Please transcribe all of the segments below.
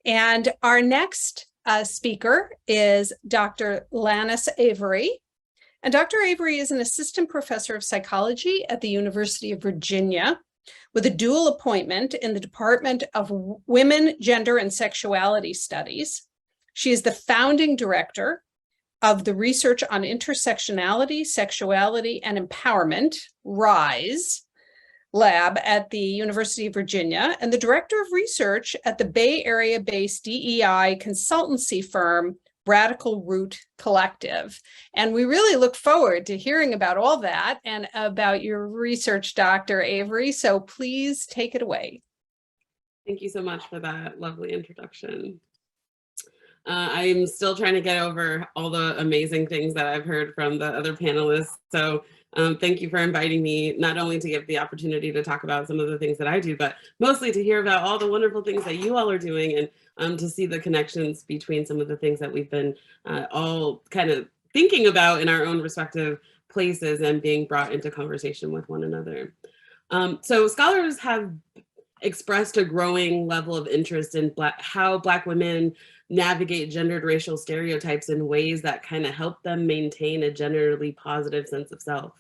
And our next speaker is Dr. Lanice Avery. And Dr. Avery is an assistant professor of psychology at the University of Virginia with a dual appointment in the Department of Women, Gender, and Sexuality Studies. She is the founding director of the Research on Intersectionality, Sexuality, and Empowerment, RISE, lab at the University of Virginia, and the director of research at the Bay Area-based DEI consultancy firm, Radical Root Collective. And we really look forward to hearing about all that and about your research, Dr. Avery. So please take it away. Thank you so much for that lovely introduction. I'm still trying to get over all the amazing things that I've heard from the other panelists. So thank you for inviting me, not only to give the opportunity to talk about some of the things that I do, but mostly to hear about all the wonderful things that you all are doing and to see the connections between some of the things that we've been all kind of thinking about in our own respective places and being brought into conversation with one another. So scholars have expressed a growing level of interest in how Black women navigate gendered racial stereotypes in ways that kind of help them maintain a generally positive sense of self.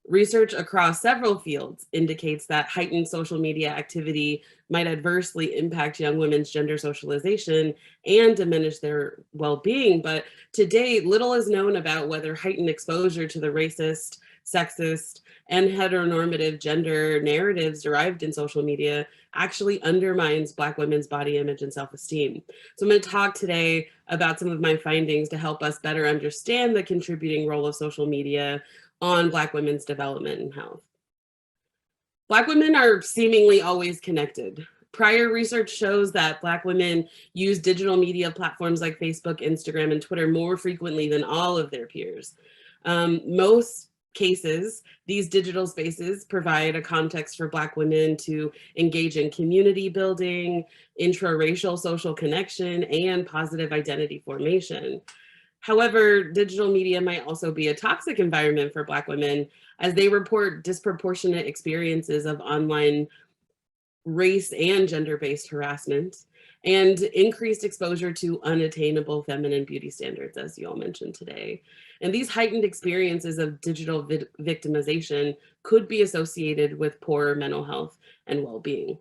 Research across several fields indicates that heightened social media activity might adversely impact young women's gender socialization and diminish their well-being, but to date, little is known about whether heightened exposure to the racist, sexist, and heteronormative gender narratives derived in social media actually undermines Black women's body image and self-esteem. So I'm going to talk today about some of my findings to help us better understand the contributing role of social media on Black women's development and health. Black women are seemingly always connected. Prior research shows that Black women use digital media platforms like Facebook, Instagram, and Twitter more frequently than all of their peers. Most cases, these digital spaces provide a context for Black women to engage in community building, intra-racial social connection, and positive identity formation. However, digital media might also be a toxic environment for Black women as they report disproportionate experiences of online race and gender-based harassment and increased exposure to unattainable feminine beauty standards, as you all mentioned today. And these heightened experiences of digital victimization could be associated with poorer mental health and well-being.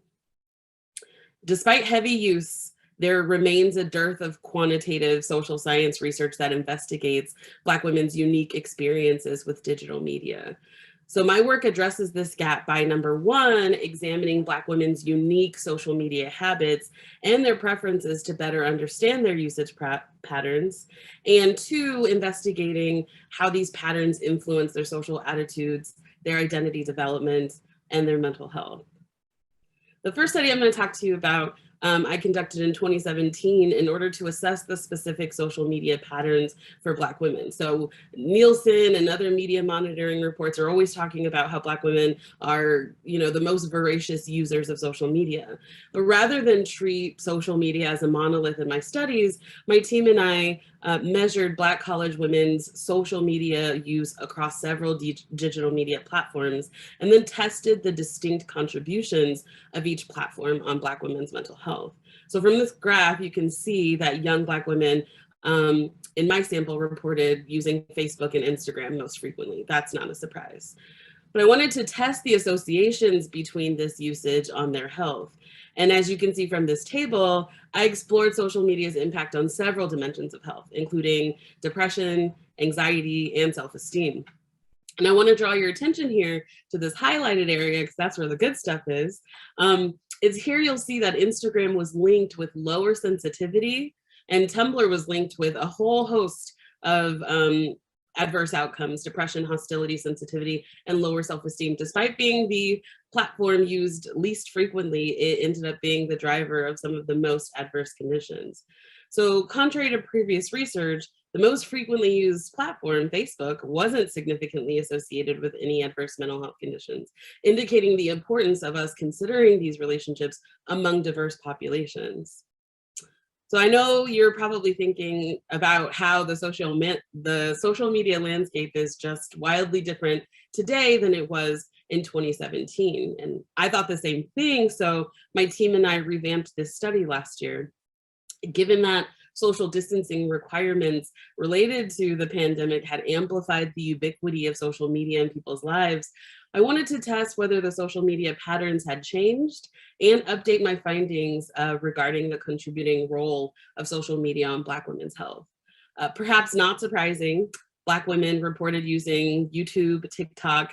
Despite heavy use, there remains a dearth of quantitative social science research that investigates Black women's unique experiences with digital media. So my work addresses this gap by, number one, examining Black women's unique social media habits and their preferences to better understand their usage patterns, and two, investigating how these patterns influence their social attitudes, their identity development, and their mental health. The first study I'm going to talk to you about I conducted in 2017 in order to assess the specific social media patterns for Black women. So Nielsen and other media monitoring reports are always talking about how Black women are, the most voracious users of social media. But rather than treat social media as a monolith in my studies, my team and I measured Black college women's social media use across several digital media platforms, and then tested the distinct contributions of each platform on Black women's mental health. So from this graph, you can see that young Black women in my sample reported using Facebook and Instagram most frequently. That's not a surprise. But I wanted to test the associations between this usage on their health. And as you can see from this table, I explored social media's impact on several dimensions of health, including depression, anxiety, and self-esteem. And I want to draw your attention here to this highlighted area because that's where the good stuff is. It's here you'll see that Instagram was linked with lower sensitivity and Tumblr was linked with a whole host of adverse outcomes: depression, hostility, sensitivity, and lower self-esteem. Despite being the platform used least frequently, it ended up being the driver of some of the most adverse conditions. So contrary to previous research, the most frequently used platform, Facebook, wasn't significantly associated with any adverse mental health conditions, indicating the importance of us considering these relationships among diverse populations. So I know you're probably thinking about how the social media landscape is just wildly different today than it was in 2017. And I thought the same thing, so my team and I revamped this study last year. Given that social distancing requirements related to the pandemic had amplified the ubiquity of social media in people's lives, I wanted to test whether the social media patterns had changed and update my findings regarding the contributing role of social media on Black women's health. Perhaps not surprising, Black women reported using YouTube, TikTok,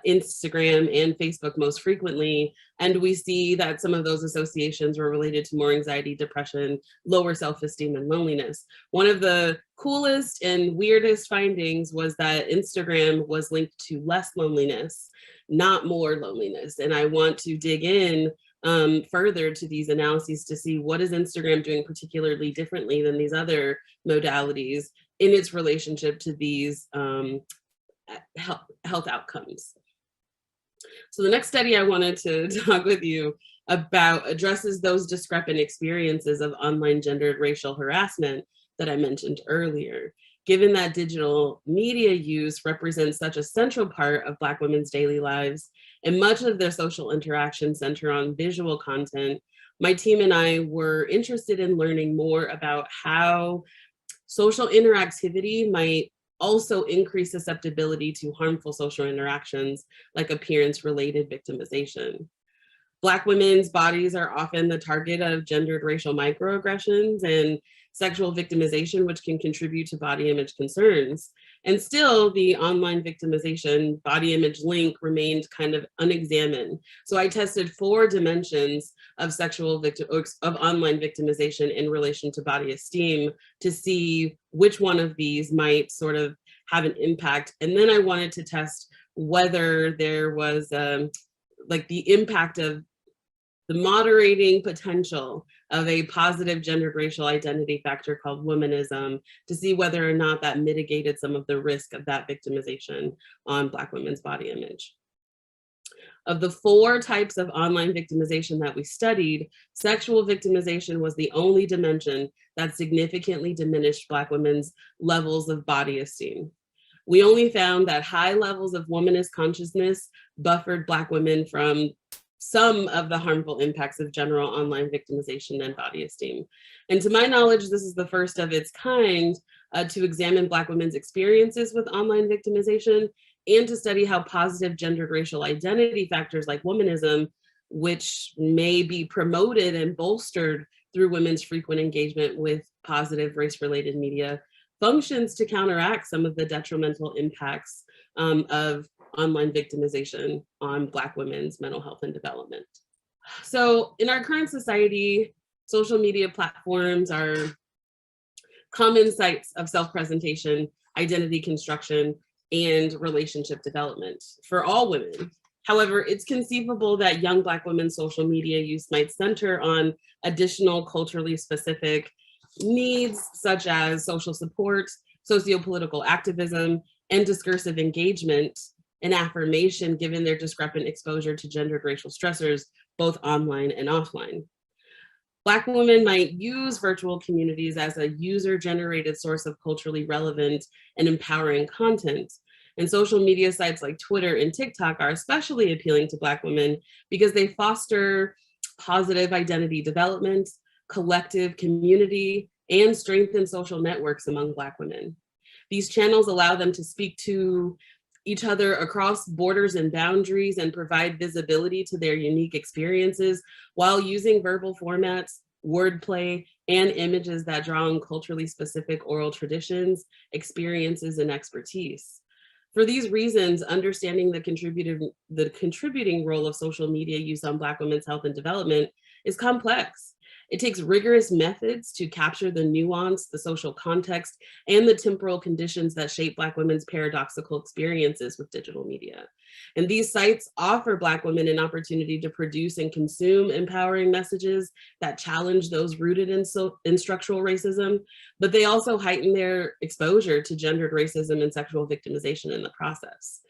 Instagram, and Facebook most frequently. And we see that some of those associations were related to more anxiety, depression, lower self-esteem, and loneliness. One of the coolest and weirdest findings was that Instagram was linked to less loneliness, not more loneliness. And I want to dig in further to these analyses to see what is Instagram doing particularly differently than these other modalities in its relationship to these health outcomes. So the next study I wanted to talk with you about addresses those discrepant experiences of online gendered racial harassment that I mentioned earlier. Given that digital media use represents such a central part of Black women's daily lives, and much of their social interactions center on visual content, my team and I were interested in learning more about how social interactivity might also increase susceptibility to harmful social interactions like appearance-related victimization. Black women's bodies are often the target of gendered racial microaggressions and sexual victimization, which can contribute to body image concerns. And still, the online victimization body image link remained kind of unexamined. So I tested 4 dimensions of of online victimization in relation to body esteem to see which one of these might sort of have an impact. And then I wanted to test whether there was like the impact of the moderating potential of a positive gendered racial identity factor called womanism to see whether or not that mitigated some of the risk of that victimization on Black women's body image. Of the 4 types of online victimization that we studied, sexual victimization was the only dimension that significantly diminished Black women's levels of body esteem. We only found that high levels of womanist consciousness buffered Black women from some of the harmful impacts of general online victimization and body esteem. And to my knowledge, this is the first of its kind to examine Black women's experiences with online victimization and to study how positive gendered racial identity factors like womanism, which may be promoted and bolstered through women's frequent engagement with positive race-related media, functions to counteract some of the detrimental impacts of online victimization on Black women's mental health and development. So in our current society, social media platforms are common sites of self-presentation, identity construction, and relationship development for all women. However, it's conceivable that young Black women's social media use might center on additional culturally specific needs such as social support, sociopolitical activism, and discursive engagement and affirmation given their discrepant exposure to gendered racial stressors, both online and offline. Black women might use virtual communities as a user-generated source of culturally relevant and empowering content. And social media sites like Twitter and TikTok are especially appealing to Black women because they foster positive identity development, collective community, and strengthen social networks among Black women. These channels allow them to speak to each other across borders and boundaries and provide visibility to their unique experiences while using verbal formats, wordplay, and images that draw on culturally specific oral traditions, experiences, and expertise. For these reasons, understanding the contributing role of social media use on Black women's health and development is complex. It takes rigorous methods to capture the nuance, the social context, and the temporal conditions that shape Black women's paradoxical experiences with digital media. And these sites offer Black women an opportunity to produce and consume empowering messages that challenge those rooted in structural racism, but they also heighten their exposure to gendered racism and sexual victimization in the process.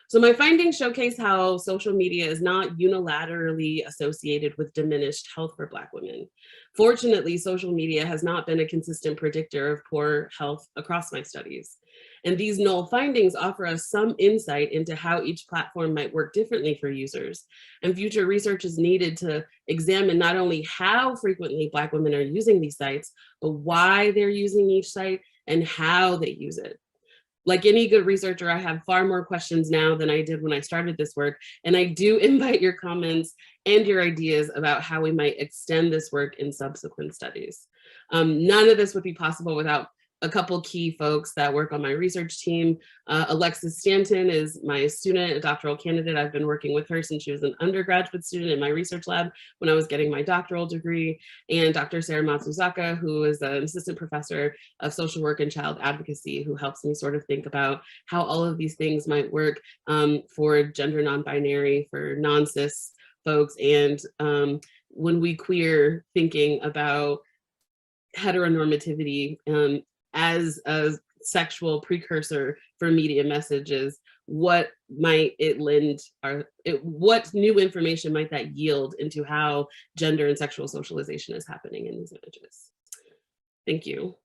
So my findings showcase how social media is not unilaterally associated with diminished health for Black women. Fortunately, social media has not been a consistent predictor of poor health across my studies. And these null findings offer us some insight into how each platform might work differently for users. And future research is needed to examine not only how frequently Black women are using these sites, but why they're using each site and how they use it. Like any good researcher, I have far more questions now than I did when I started this work. And I do invite your comments and your ideas about how we might extend this work in subsequent studies. None of this would be possible without a couple key folks that work on my research team. Alexis Stanton is my student, a doctoral candidate. I've been working with her since she was an undergraduate student in my research lab when I was getting my doctoral degree. And Dr. Sarah Matsuzaka, who is an assistant professor of social work and child advocacy, who helps me sort of think about how all of these things might work for gender non-binary, for non-cis folks, and when we queer thinking about heteronormativity as a sexual precursor for media messages, what might it lend, what new information might that yield into how gender and sexual socialization is happening in these images? Thank you.